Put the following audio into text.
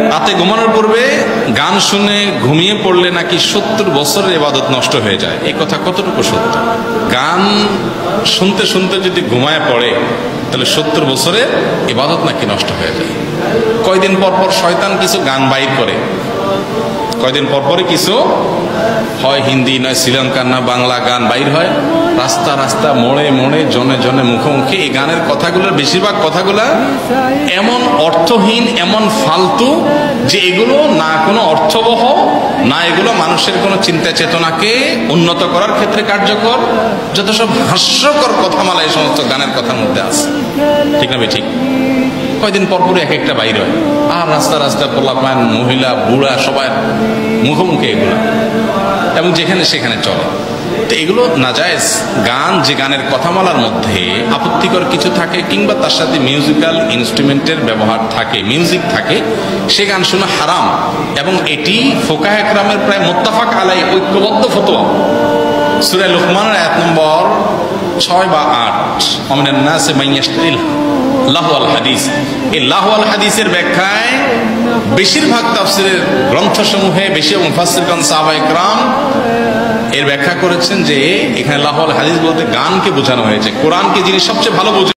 রাতে ঘুমানোর পূর্বে গান শুনে ঘুমিয়ে পড়লে নাকি 70 বছরের ইবাদত নষ্ট হয়ে যায়। এই কথা কতটুকু সত্য? গান শুনতে শুনতে যদি ঘুমায় পড়ে তাহলে 70 বছরের ইবাদত নাকি নষ্ট হয়ে যায়। কয়দিন পর পর শয়তান কিছু গান বাইর করে, কয়দিন পর পরে কিছু হয় হিন্দি নয় শ্রীলঙ্কার না বাংলা গান বাইর হয়, রাস্তা রাস্তা মোড়ে মোড়ে জনে জনে মুখোমুখি। এই গানের কথাগুলোর বেশিরভাগ কথাগুলা এমন অর্থহীন, এমন ফালতু যে এগুলো না কোনো অর্থবহ, না এগুলো মানুষের কোনো চিন্তা চেতনাকে উন্নত করার ক্ষেত্রে কার্যকর। যত সব হাস্যকর কথামালা এই সমস্ত গানের কথার মধ্যে আছে, ঠিক না? ঠিক কয়দিন পরপরই এক একটা বাইর হয়, আর রাস্তা রাস্তায় পোলাপান মহিলা বুড়া সবাই মুখোমুখি এগুলো, এবং যেখানে সেখানে চলে। তো এগুলো নাজায়েজ গান। যে গানের কথামালার মধ্যে আপত্তিকর কিছু থাকে কিংবা তার সাথে মিউজিক্যাল ইনস্ট্রুমেন্টের ব্যবহার থাকে, মিউজিক থাকে, সে গান শোনা হারাম। এবং এটি ফুকাহে কেরামের প্রায় মুত্তাফাক আলাই ঐক্যবদ্ধ ফতোয়া। সূরা লুকমানের আয়াত নম্বর 6 বা 8, অমিনান নাসি মান ইয়াশতারিল লাহওয়াল হাদিস। এই লাহওয়াল হাদিসের ব্যাখ্যায় বেশিরভাগ তাফসীরের গ্রন্থসমূহে বেশি মুফাসসিরগণ সাহাবায়ে কেরাম এর ব্যাখ্যা করেছেন যে এখানে লাহওয়াল হাদিস বলতে গানকে বোঝানো হয়েছে। কোরআনকে যিনি সবচেয়ে ভালো বোঝেন